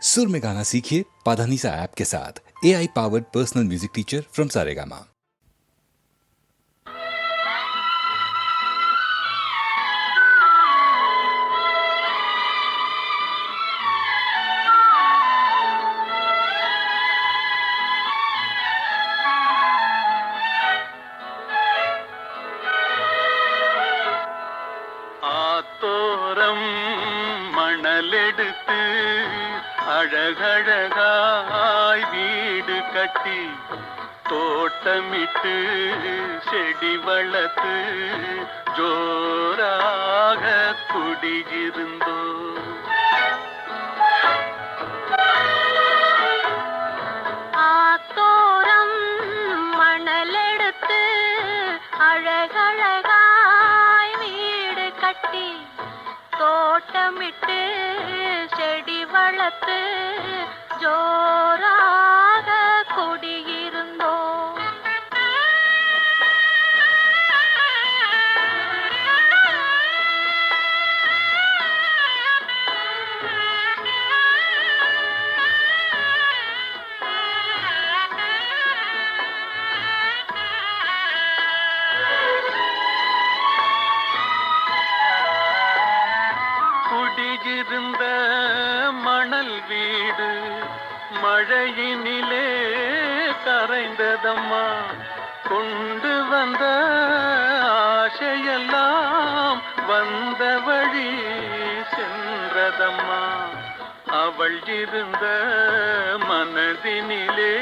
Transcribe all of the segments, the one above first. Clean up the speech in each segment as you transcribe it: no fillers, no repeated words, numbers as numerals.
सुर में गाना सीखिए पाधानीसा ऐप के साथ। AI powered personal music teacher from Saregama. ஆத்தோரம் மணலெடுத்து அழகழகாய் வீடு கட்டி தோட்டமிட்டு செடி வளர்த்து ஜோராக குடியிருந்தோ. ஆத்தோரம் மணலெடுத்து அழகழகாய் வீடு கட்டி தோட்டமிட்டு செடி வளர்த்து ஜோராக குடியிருந்தோ. குடியிருந்த மணல் வீடு மழையினிலே கரைந்ததம்மா. கொண்டு வந்த ஆசையெல்லாம் வந்த வழி சென்றதம்மா. அவள் இருந்த மனதினிலே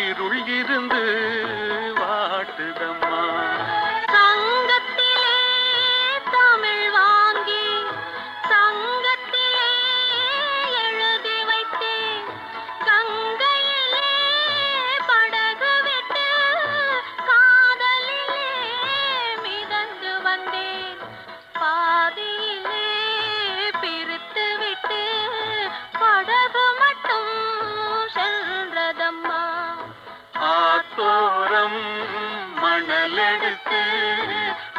இருள் இருந்து வாட்டுதம்மா. ஆத்தோரம் மணலெடுத்து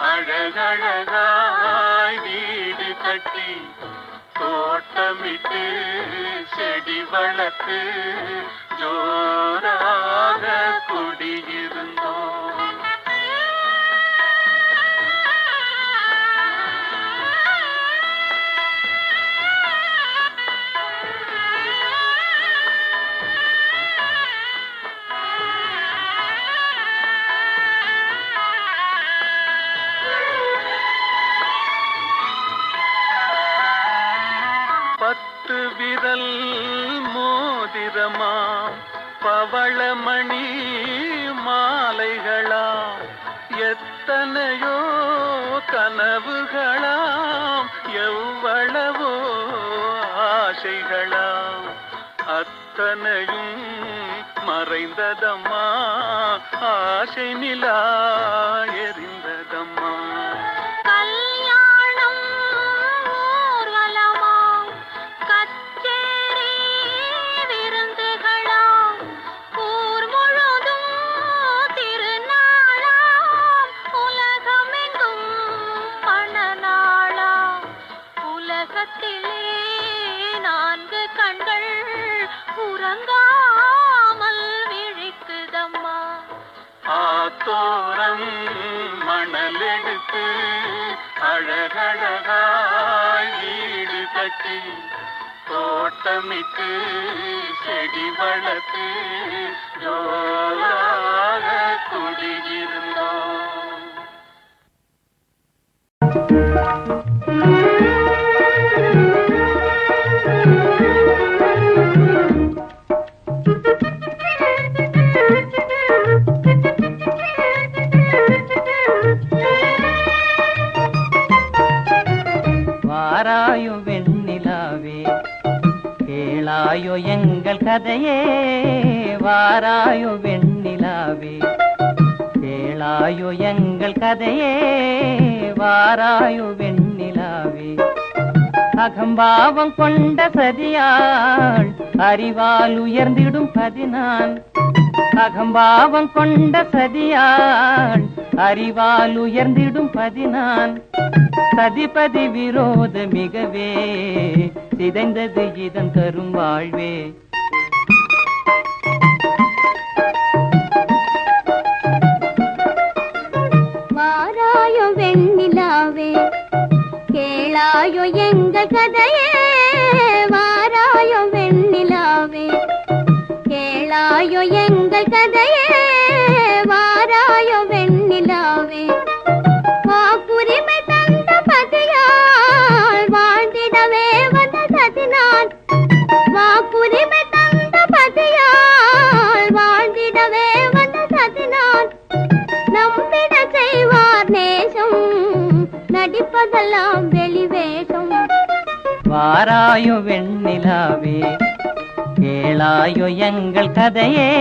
அழகழகாய் வீடு கட்டி தோட்டமிட்டு செடி வளர்த்து ஜோராக குடியிருந்தோம். பத்து விரல் மோதிரமாம் பவளமணி மாலைகளாம் எத்தனையோ கனவுகளாம் எவ்வளவோ ஆசைகளாம் அத்தனையும் மறைந்ததம்மா. ஆசை நிலா எரிந்ததம்மா. ஆத்தோரம் மணலெடுத்து அழகழகாய் வீடு கட்டி தோட்டமிட்டு செடி வளர்த்து ஜோராக குடியிருந்தோம். வாராயோ வெண்ணிலாவே கேளாயோ எங்கள் கதையே. வாராயோ வெண்ணிலாவே கேளாயோ எங்கள் கதையே. வாராயோ வெண்ணிலாவே அகம்பாவம் கொண்ட சதியாள் அறிவால் உயர்ந்திடும் பதினான். அகம்பாவம் கொண்ட சதியாள் அறிவால் உயர்ந்திடும் பதினான் சதிபதி விரோத மிகவே சிதைந்தது இதன் தரும் வாழ்வே. வாராயோ வெண்ணிலாவே கேளாயோ எங்கள் கதையே, வாராயோ வெண்ணிலாவே கேளாயோ எங்கள் கதையே, வாராயோ வெண்ணிலாவே. வாக்குரிமை தந்த பதியால் வாழ்ந்திடவே வந்த சதினான், வாக்குரிமை தந்த பதியால் வாழ்ந்திடவே வந்த சதினான். நம்பிட செய்வார் நேசம், நடிப்பதெல்லாம் வெளிவேஷம். வாராயோ வெண்ணிலாவே கேளாயோ எங்கள் கதையே,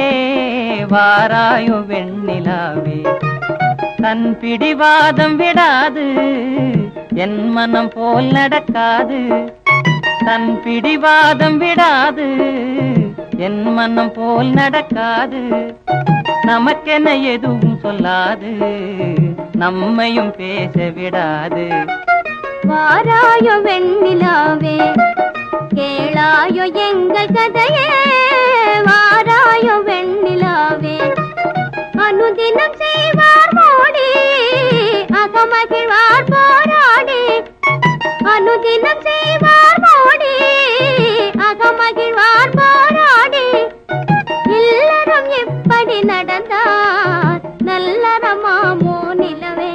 வாராயோ வெண்ணிலாவே. தன் பிடிவாதம் விடாது என் மனம் போல் நடக்காது, தன் பிடிவாதம் விடாது என் மனம் போல் நடக்காது. நமக்கென எதுவும் சொல்லாது நம்மையும் பேச விடாது. வாராயோ வெண்ணிலாவே கேளாயோ எங்கள் கதையே, வாராயோ வெண்ணிலாவே. அனுதினம் செய்வார் மோடி அகமகிழ்வார் போராடி, அனுதினம் செய்வார் மோடி அகமகிழ்வார் போராடி. இல்லறம் இப்படி நடந்தார் நல்லறமாமோ நிலவே.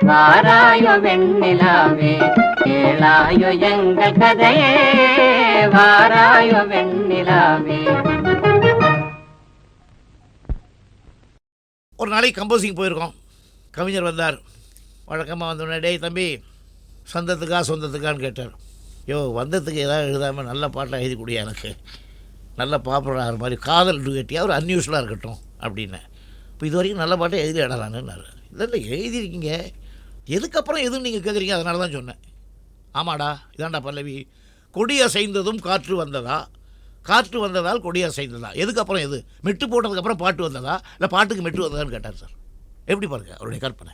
வாராயோ வெண்ணிலாவே கேளாயோ எங்கள் கதையே, வாராயோ வெண்ணிலாவே. ஒரு நாளைக்கு கம்போசிங் போயிருக்கோம். கவிஞர் வந்தார். வழக்கமாக வந்தோடனே, டேய் தம்பி சொந்தத்துக்கா சொந்தத்துக்கான்னு கேட்டார். யோ வந்ததுக்கு ஏதாவது எழுதாமல் நல்ல பாட்டாக எழுதி கொடுயா, எனக்கு நல்ல பாப்புலர் ஆகிற மாதிரி காதல் டுகெட்டியாக ஒரு அன்யூஸ்வலாக இருக்கட்டும் அப்படின்னு. இப்போ இது வரைக்கும் நல்ல பாட்டை எழுதி இடலான்னுன்னாரு. இல்லை எழுதியிருக்கீங்க, எதுக்கப்புறம் எதுவும் நீங்கள் கேட்குறீங்க, அதனால தான் சொன்னேன். ஆமாடா இதாண்டா பல்லவி, கொடி அசைந்ததும் காற்று வந்ததா, காற்று வந்ததால் கொடி அசைந்ததா, எதுக்கப்புறம் எது, மெட்டு போட்டதுக்கப்புறம் பாட்டு வந்ததா இல்லை பாட்டுக்கு மெட்டு வந்ததான்னு கேட்டார் சார். எப்படி பாருங்க அவருடைய கற்பனை.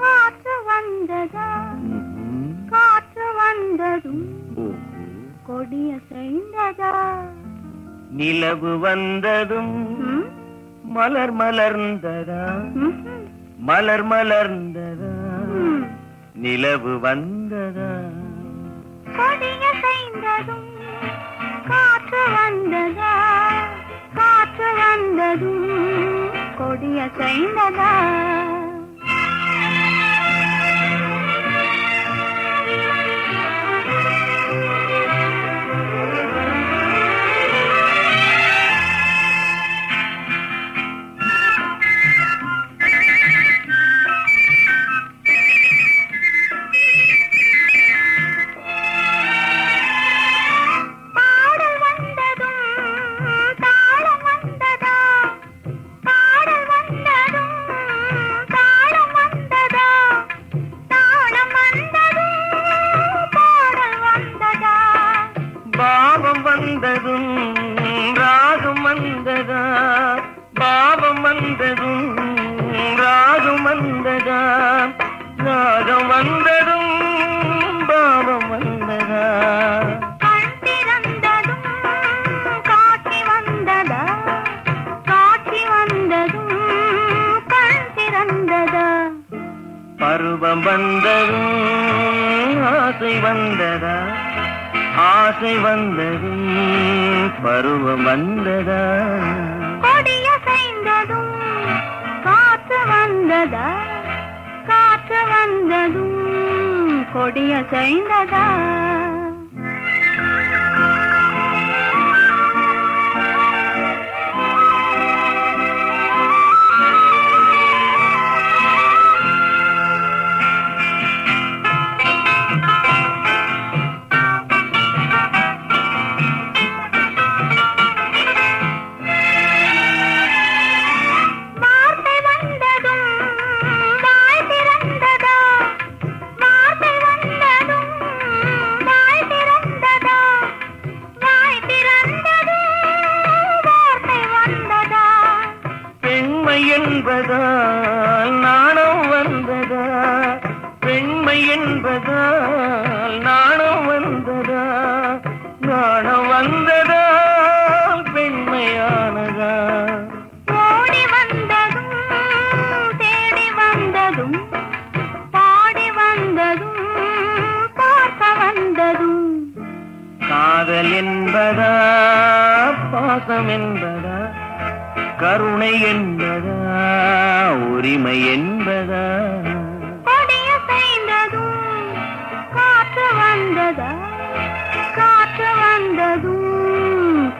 காற்று வந்ததா, காற்று வந்ததும் கொடிய செய்ததா, நிலவு வந்ததும் மலர் மலர்ந்ததா, மலர் மலர்ந்ததா, நிலவு வந்ததா. கொடிய செய்ததும் காற்று வந்ததா, காற்று வந்ததும் கொடிய செய்ததா. பருவம் வந்ததும் ஆசை வந்ததா, ஆசை வந்ததும் பருவம் வந்ததா. கொடிய செய்ததும் காற்று வந்ததா, காற்று வந்ததும் கொடிய செய்ததா. வந்ததா நாணம் வந்ததா பெண்மையானதா ஓடி வந்ததும் தேடி வந்ததும் பாடி வந்ததும் பார்க்க வந்ததும் காதல் என்பதா பாசம் என்பதா கருணை என்பதா உரிமை என்பதா கொடிய செய்ததும் காற்று வந்ததா காற்று வந்ததும்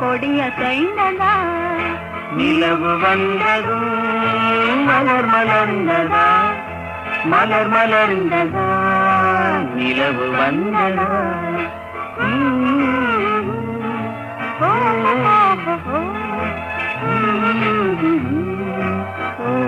கொடிய செய்ததா நிலவு வந்ததும் மலர் மலர்ந்ததா மலர் மலர்ந்ததா நிலவு வந்ததா ஓ, ஓ, ஓ, ஓ.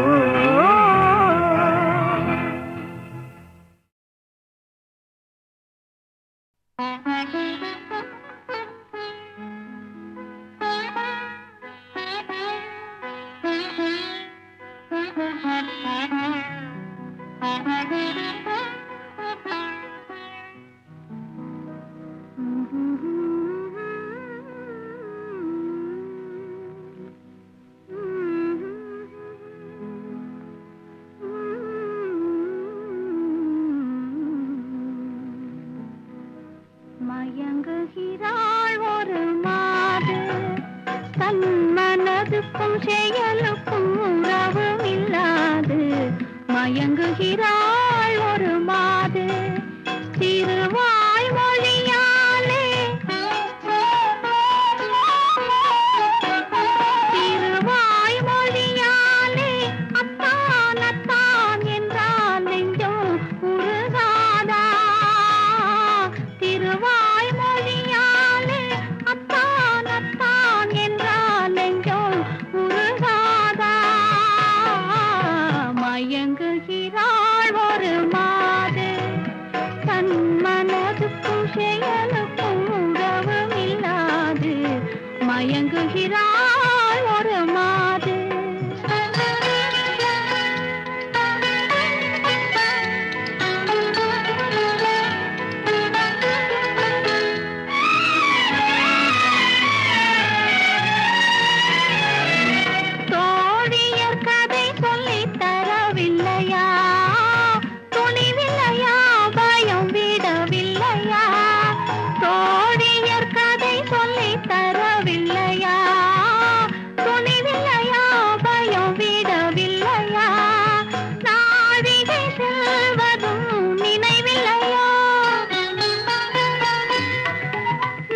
மயங்குகிறாள் ஒரு மாது தன் மனதுக்கும் செயலுக்கும் உறவும் இல்லாது மயங்குகிறாள் ஒரு மாது திருவாய் மொழியாலே திருவாய் மொழியாலே அத்தான் அத்தான் என்றால் நெஞ்சம் உருகாதா திருவாய் மொழியாலே அத்தான் அத்தான் என்றால் நெஞ்சம் உருகாதா மயங்குகிறாள் ஒரு மாது தன் மனதுக்கும் செயலுக்கும் உறவும் இல்லாது மயங்குகிறாள் ஒரு மாது தோழியர் கதை சொல்லித் தரவில்லையா துணிவில்லையா பயம் விடவில்லையா தோழியர் கதை சொல்லித் தரவில்லையா துணிவில்லையா பயம் விடவில்லையா நாழிகை செல்வதும் நினைவில்லையா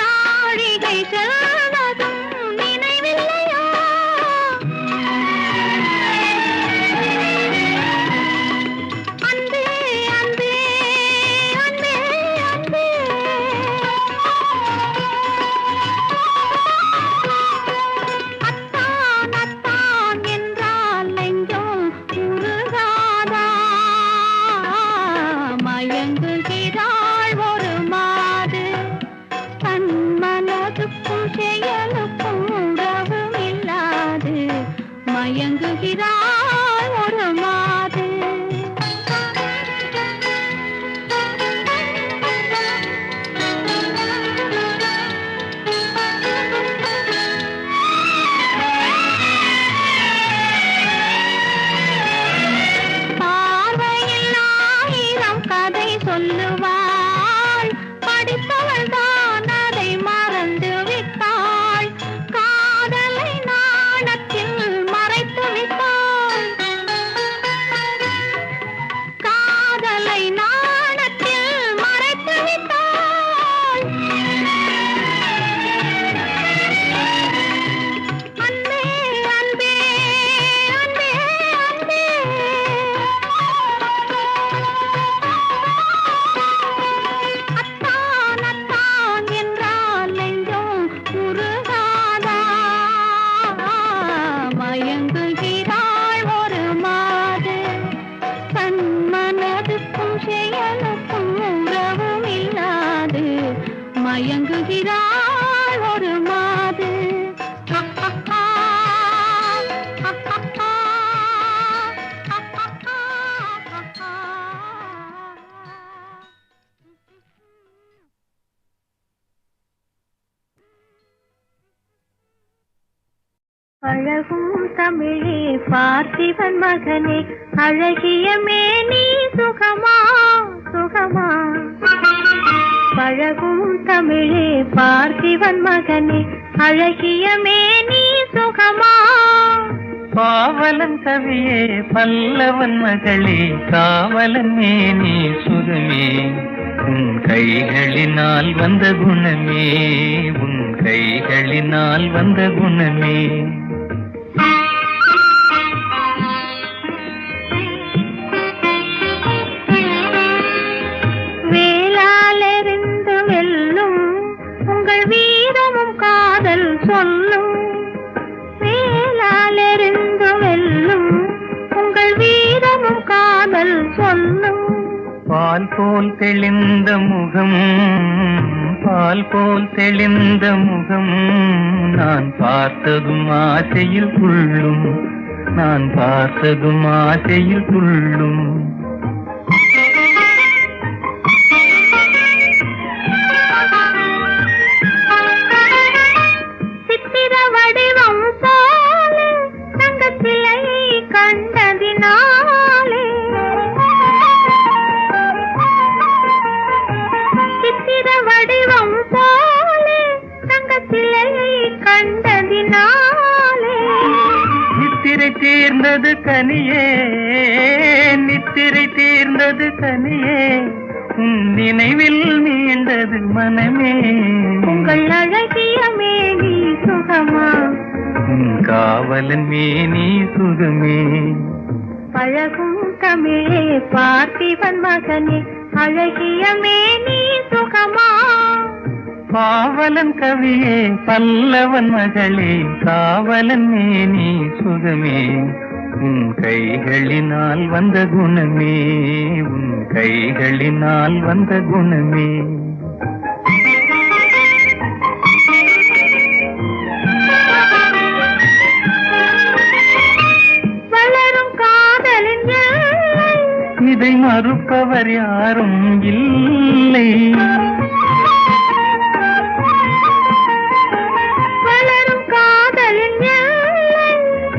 நாழிகை செல்வதும் நினைவில்லையா அன்பே அன்பே அன்பே அன்பே அத்தான் அத்தான் என்றால் நெஞ்சம் உருகாதா மயங்குகிறாள் ஒரு மாது தன் மனதுக்கும் செயலுக்கும் உறவும் இல்லாது மயங்குகிறாள் ஒரு மாது பார்வையில் ஆயிரம் கதை சொல்லுவாள் படித்தவள் தான் அதை மறந்து விட்டாள் காதலை நாணத்தில் மறைத்து விட்டாள் காதலை நாணத்தில் மறைத்து விட்டாள் அன்பே அன்பே அன்பே அன்பே அத்தான் அத்தான் என்றால் நெஞ்சம் உருகாதா மயங்குகிறாள் ஒரு மாது தன் மனதுக்கும் செயலுக்கும் உறவும் இல்லாது மயங்குகிறாள் ஒரு மாது பழகும் தமிழே பார்த்திபன் மகனே அழகிய மேனி சுகமா சுகமா. பழகும் தமிழே பார்த்திபன் மகனே அழகிய மேனி சுகமா. பாவலன் கவியே பல்லவன் மகளே காவலன் மேனி சுகமே. உன் கைகளினால் வந்த குணமே, உன் கைகளினால் வந்த குணமே. வேளாலெறிந்து வெல்லும் உங்கள் வீரமும் காதல் சொல்லும். வேளாலெறிந்து வெல்லும் உங்கள் வீரமும் காதல் சொல்லும். பால் போல் தெளிந்த முகம், பால் போல் தெளிந்த முகம், நான் பார்த்ததும் ஆசையில் துள்ளும், நான் பார்த்ததும் ஆசையில் துள்ளும். சித்திர வடிவம் போலே தங்கச்சிலை கண்டதினாலே, சித்திர வடிவம் போலே தங்கச்சிலை கண்டதினாலே. நித்திரை தீர்ந்தது கனியே, நித்திரை தீர்ந்தது கனியே, உன் நினைவில் மீண்டது மனமே. உங்கள் அழகிய மேனி சுகமா, உன் காவலன் மேனி சுகமே. பழகும் தமிழே பார்த்திபன் மகனே அழகிய மேனி சுகமா. பாவலன் கவியே பல்லவன் மகளே காவலன் மேனி சுகமே. உன் கைகளினால் வந்த குணமே, உன் கைகளினால் வந்த குணமே. வளரும் காதலின் எல்லை இதை மறுப்பவர் யாரும் இல்லை. வளரும் காதலின் எல்லை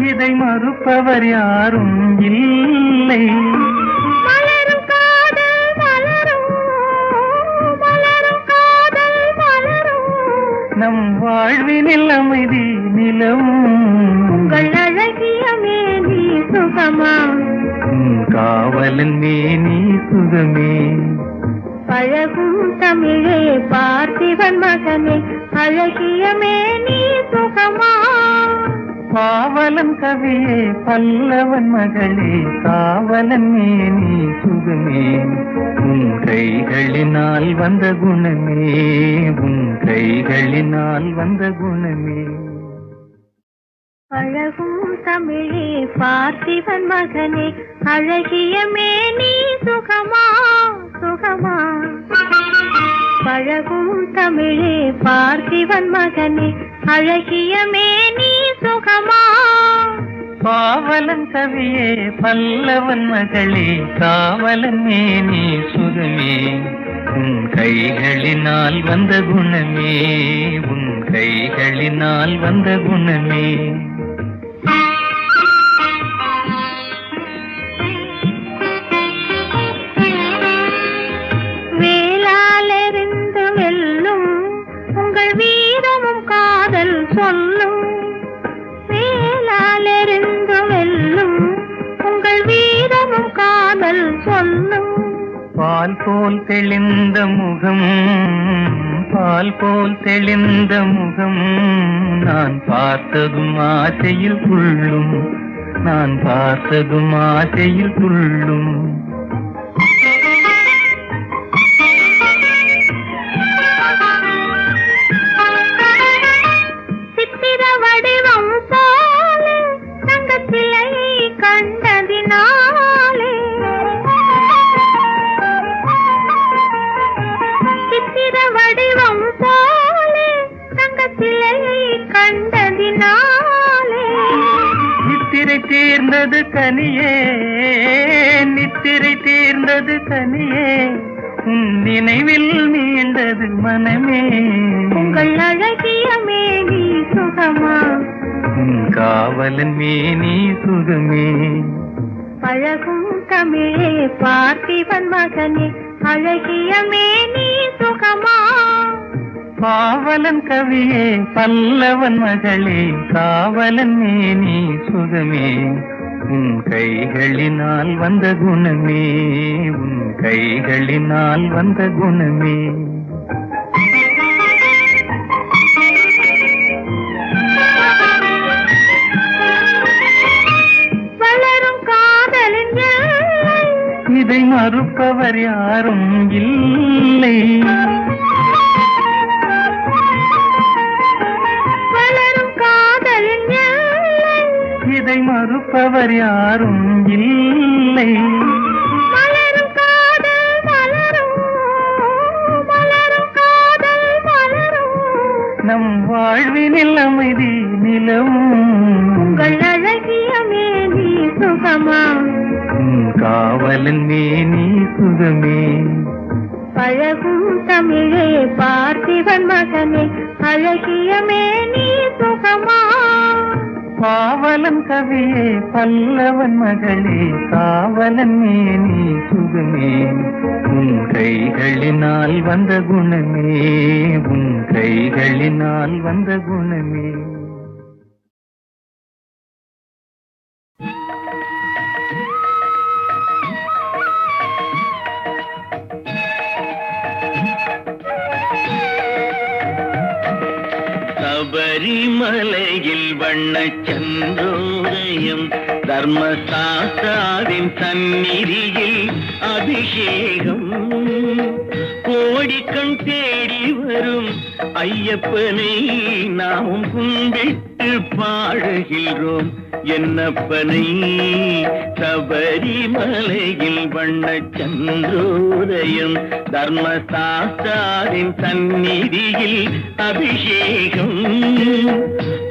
இதை மறுப்பவர் யாரும் இல்லை. மலரும் காதல் மலரும், மலரும் காதல் மலரும். நம் வாழ்வினில் அமைதி நிலவும். உங்கள் அழகிய மேனி சுகமா, உன் காவலன் மேனி சுகமே. பழகும் தமிழே பார்த்திபன் மகனே அழகிய மேனி சுகமா. பாவலன் கவியே பல்லவன் மகளே காவலன் மேனி சுகமே. உன் கைகளினால் வந்த குணமே, உன் கைகளினால் வந்த குணமே. அழகும் தமிழே பார்த்திபன் மகனே அழகிய மேனி சுகமா சுகமா. பழகும் தமிழே பார்த்திபன் மகனே அழகிய மேனி சுகமா. பாவலன் கவியே பல்லவன் மகளே காவலன் மேனி சுகமே. உன் கைகளினால் வந்த குணமே, உன் கைகளினால் வந்த குணமே. வேளாலெறிந்து வெல்லும் உங்கள் வீரமும் காதல் சொல்லும். வேளாலெறிந்து வெல்லும் உங்கள் வீரமும் காதல் சொல்லும். பால் போல் தெளிந்த முகம், பால் போல் தெளிந்த முகம், நான் பார்த்ததும் ஆசையில் துள்ளும், நான் பார்த்ததும் ஆசையில் துள்ளும். சித்திர வடிவம் போலே தங்கச்சிலை கண்டதினாலே, சித்திர வடிவம் போலே தங்கச்சிலை கண்டதினாலே. நித்திரை தீர்ந்தது கனியே, நித்திரை தீர்ந்தது கனியே, உன் நினைவில் மீண்டது மனமே. உங்கள் அழகிய மேனி சுகமா உன் காவலன் மேனி சுகமே பழகும் தமிழே பார்த்திபன் மகனே அழகிய மேனி சுகமா பாவலன் கவியே பல்லவன் மகளே காவலன் மேனி சுகமே உன் கைகளினால் வந்த குணமே உன் கைகளினால் வந்த குணமே வளரும் காதலின் எல்லை இதை மறுப்பவர் யாரும் இல்லை வளரும் காதலின் எல்லை இதை மறுப்பவர் யாரும் இல்லை மலரும் காதல் மலரும் மலரும் காதல் மலரும் நம் வாழ்வினில் அமைதி நிலவும் உங்கள் அழகிய மேனி சுகமா உன் காவலன் மேனி சுகமே பழகும் தமிழே பார்த்திபன் மகனே அழகிய மேனி சுகமா பாவலன் கவியே பல்லவன் மகளே காவலன் மேனி சுகமே உன் கைகளினால் வந்த குணமே உன் கைகளினால் வந்த குணமே சபரிமலையில் வண்ண சந்திரோதயம் தர்மசாஸ்திராவின் சந்நிதியில் அபிஷேகம் கோடிக்கண் தேடி வரும் ஐயப்பனை நாம் கும்பிட்டு பாடுகின்றோம் என்னப்பனை சபரிமலையில் வண்ண சந்திரோதயம் தர்மசாஸ்திராவின் சந்நிதியில் அபிஷேகம்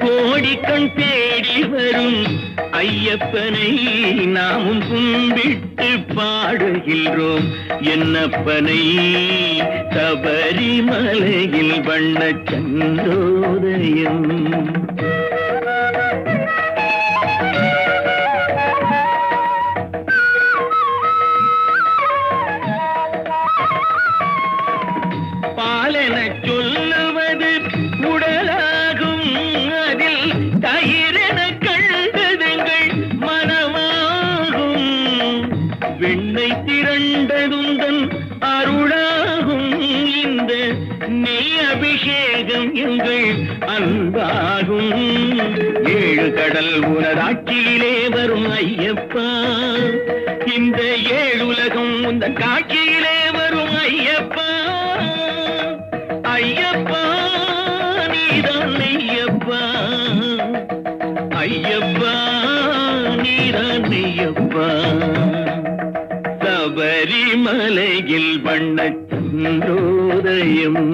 கோடிக்கண் தேடி வரும் ஐயப்பனை நாமும் கும்பிட்டு பாடுகின்றோம் என்னப்பனை சபரிமலையில் வண்ண சந்திரோதயம் பாலென சொல்லுவது உடலாகும் அதில் தயிரென கண்டதுங்கள் மனமாகும் வெண்ணை திரண்டதுந்தன் அருளாகும் இந்த நெய் அபிஷேகம் எங்கள் அன்பாகும் ஏழு கடல் உனதாட்சியிலே வரும் ஐயப்பா இந்த ஏழுலகம் உந்தன் காட்சியிலே வரும் ஐயப்பா ஐயப்பா நீதான் ஐயப்பா ஐயப்பா நீதான் ஐயப்பா சபரிமலையில் வண்ண சந்திரோதயம்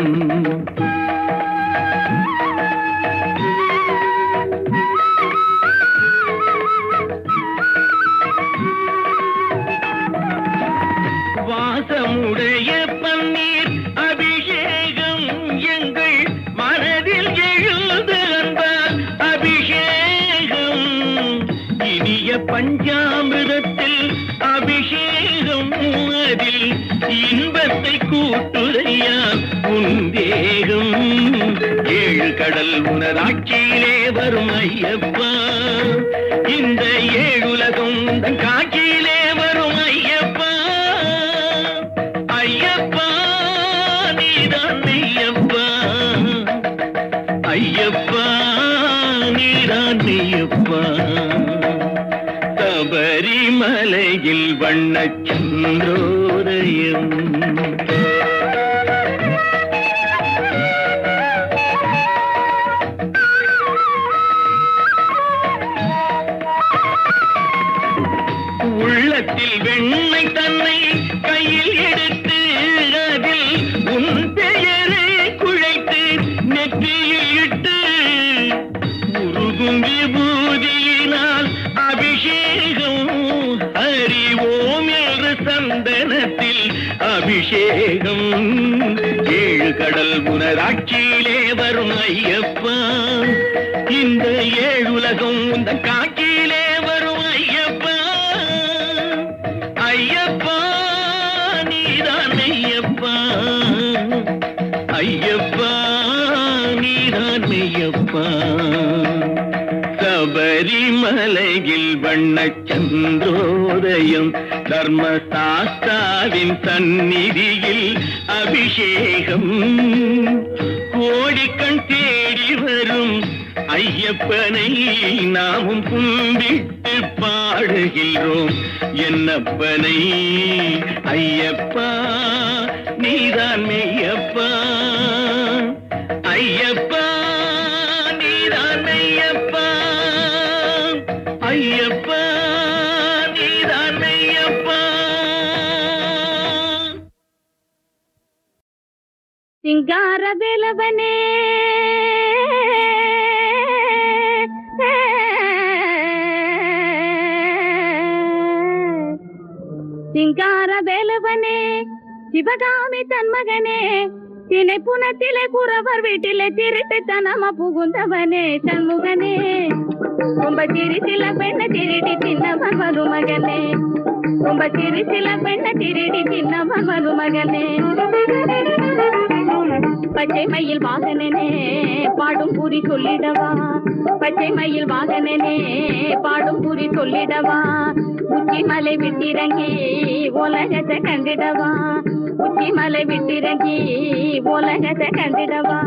வாசமுடைய பன்னீர் அபிஷேகம் எங்கள் மனதில் எழுந்த அன்பால் அபிஷேகம் இனிய பஞ்சாமிரத்தில் அபிஷேகம் அதில் இன்பத்தை கூட்டுரையா உந்தேகம் ஏழு கடல் உனதாட்சியிலே வரும் ஐயப்பா இந்த ஏழுலகம் உந்தன் காட்சியிலே வரும் ஐயப்பா ஐயப்பா நீதான் ஐயப்பா ஐயப்பா நீதான் ஐயப்பா சபரிமலையில் வண்ண சந்திரோதயம் உள்ளத்தில் வெண்ணை தன்னை கையில் எடுத்து அதில் உன் பெயரை குழைத்து நெற்றியில் இட்டு உருகும் விபூதியினால் அபிஷேகம் அறிவோம் என்று சந்தனத்தில் அபிஷேகம் கடல் உனராட்சியிலே வரும் ஐயப்பா, இந்த ஏழுலகம் இந்த காட்சியிலே வரும் ஐயப்பா. ஐயப்பா நீதான் மெய்யப்பா, ஐயப்பா நீதான் மெய்யப்பா. சபரிமலையில் வண்ணச் சந்திரோதயம், தர்மசாஸ்தாவின் சந்நிதியில் அபிஷேகம், கோடிக்கண் தேடி வரும் ஐயப்பனை நாமும் கும்பிட்டு பாடுகின்றோம். என்னப்பனை ஐயப்பா நீதான் மெய்யப்பா, ஐயப்பா நீதான் மெய்யப்பா, ஐயப்பா நீதான் மெய்யப்பா. சிங்கார வேலவனே சிங்கார வேலவனே, சிவகாமி தன் மகனே, தினை புனத்திலே குறவர் வீட்டிலே திருட்டுத்தனமா புகுந்தவனே சண்முகனே. ரொம்ப சிரிசில பெண்ண திருடி தின்னவன் மருமகனே, ரொம்ப சிரிசில பெண்ண திருடி தின்னவன் மருமகனே. பச்சை மயில் வாகனனே பாடும் பூரி சொல்லிடவா, பச்சை மயில் வாகனனே பாடும் பூரி சொல்லிடவா. உச்சி மலை விட்டிறங்கி உலகத்தை கண்டிடவா, உச்சி மலை விட்டிறங்கி உலகத்தை கண்டிடவா.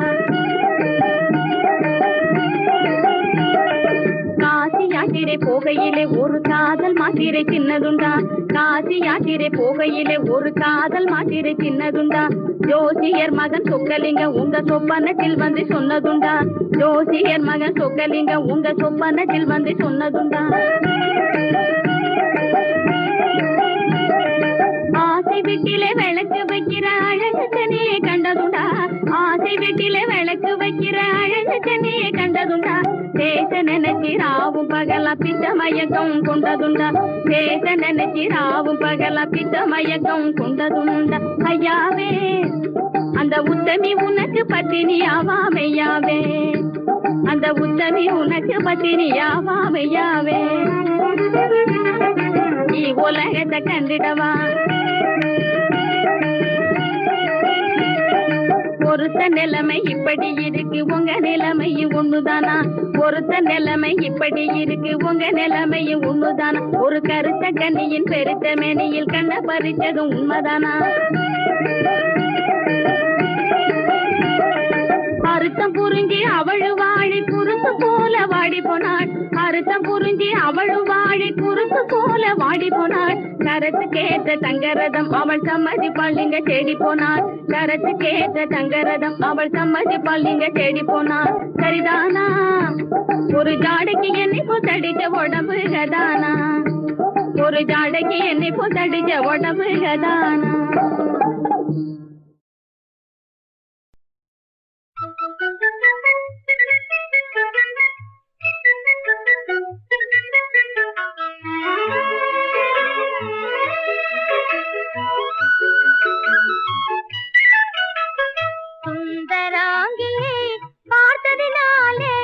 காசி யாத்திரை போகையிலே ஒரு காதல் மாத்திரை சின்னதுண்டா, காசி யாத்திரை போகையிலே ஒரு காதல் மாத்திரை சின்னதுண்டா. ஜோசியர் மகன் சொக்கலிங்க உங்க சொப்பனத்தில் வந்து சொன்னதுண்டா, ஜோசியர் மகன் சொக்கலிங்க உங்க சொப்பனத்தில் வந்து சொன்னதுண்டா. ஆசை வீட்டிலே விளக்கு வைக்கிற அழகு தனியே கண்டதுண்டா, ஆசை வீட்டிலே விளக்கு வைக்கிற அழகு தனியே கண்டதுண்டா. தேச நினைச்சி ராவும் பகலா பித்த மயக்கம் கொண்டதுண்டா, தேச நினைச்சி ராவும் பகலா பித்த மயக்கம் கொண்டதுண்டா. ஐயாவே அந்த உத்தமி உனக்கு பத்தினியாவாமையாவே, அந்த உத்தமி உனக்கு பத்தினியாவாமையாவே. நீ உலகத்தை கண்டிடவா, ஒருத்த நிலைமை இப்படி இருக்கு உங்க நிலைமையும் ஒண்ணுதானா, ஒருத்த நிலைமை இப்படி இருக்கு உங்க நிலைமையும் ஒண்ணுதானா. ஒரு கருத்த கண்ணியின் பெருத்த மேனியில் கண்ண பறிச்சதும் உண்மைதானா. அறுத்தம் புரிஞ்சி அவளு வாழி குறுத்து போல வாடி போனாள், அறுத்தம் புரிஞ்சி அவளு வாழி குறுத்து போல வாடி போனாள். கரத்து கேட்ட தங்கரதம் அவள் சம்மதி பள்ளிங்க தேடி போனாள், கரத்து கேட்ட தங்கரதம் அவள் சம்மதி பள்ளிங்க தேடி போனாள். சரிதானா ஒரு ஜாடைக்கு என்னை போத்தடிச்ச உடம்பு கதானா, ஒரு ஜாடைக்கு என்னை போத்தடிச்ச உடம்பு கதானா. சுந்தராங்கியை பார்த்ததினாலே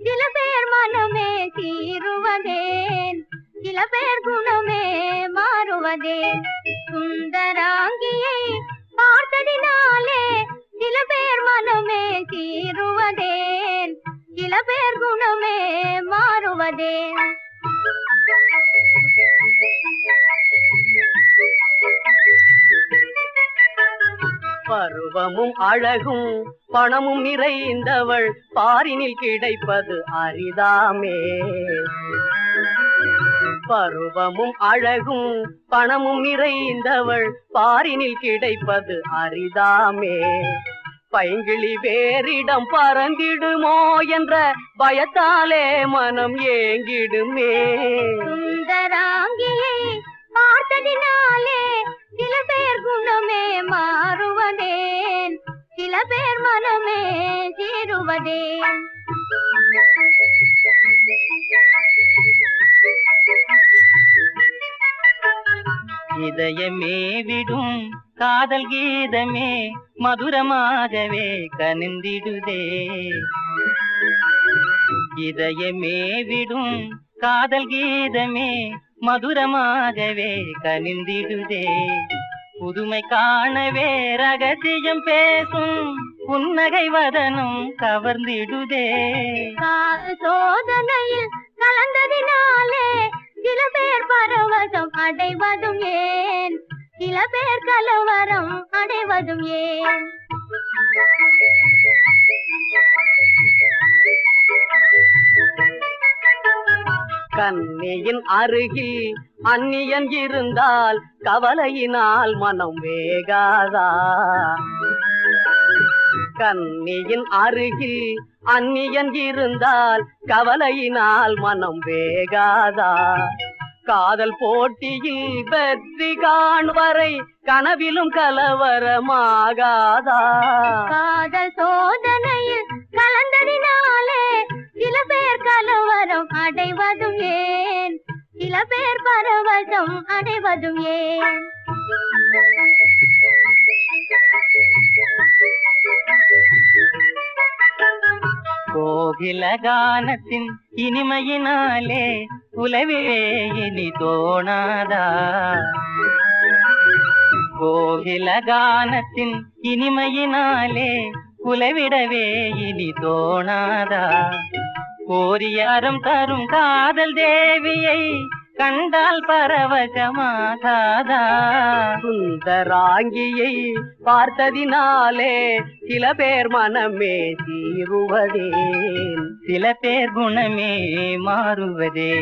சில பேர் மனமே தீருவதேன், சில பேர் குணமே மாறுவதேன். சுந்தராங்கியை பார்த்ததினாலே சில பேர் மனமே தீருவதேன், சில பேர் குணமே மாறுவதேன். பருவமும் அழகும் பணமும் நிறைந்தவள் பாரினில் கிடைப்பது அரிதாமே, பருவமும் அழகும் பணமும் நிறைந்தவள் பாரினில் கிடைப்பது அரிதாமே. பைங்கிளி வேறிடம் பறந்திடுமோ என்ற பயத்தாலே மனம் ஏங்கிடுமே. சுந்தராங்கியை பார்த்ததினாலே சில பேர் குணமே மாறுவதேன், சில பேர் மனமே சேருவதேன். இதயமே விடும் காதல் கீதமே மதுரமாகவே கனிந்திடுதே. இதயமே விடும் காதல் கீதமே மதுரமாகவே கனிந்திடுதே. புதுமை காணவே ரகசியம் பேசும் புன்னகை வதனும் கவர்ந்திடுதே. காதல் சோதனையில் கலந்ததினாலே சில பேர் பரவசம் அடைவதும் ஏன், சில பேர் கலவரம் அடைவதும் ஏன். கண்ணியின் அருகில் அந்நியன் இருந்தால் கவலையினால் மனம் வேகாதா. கண்ணியின் அருகில் அந்நியன் இருந்தால் கவலையினால் மனம் வேகாதா. காதல் போட்டியில் வெற்றி காண்வரை கனவிலும் கலவரமாகாதா. காதல் சோதனையில் கலந்ததினாலே சில பேர் கலவரம் அடைவதும் ஏன், சில பேர் பரவசம் அடைவதும் ஏன். கோகில கானத்தின் இனிமையினாலே உலவிலே இனி தோணாதா. கோகில கானத்தின் இனிமையினாலே உலவிடவே இனி தோணாதா. கோரியரம் தரும் காதல் தேவியை கண்டால் பரவசமாகாதா. சுந்தராங்கியை பார்த்ததினாலே சில பேர் மனமே சீருவதேன், சில பேர் குணமே மாறுவதே.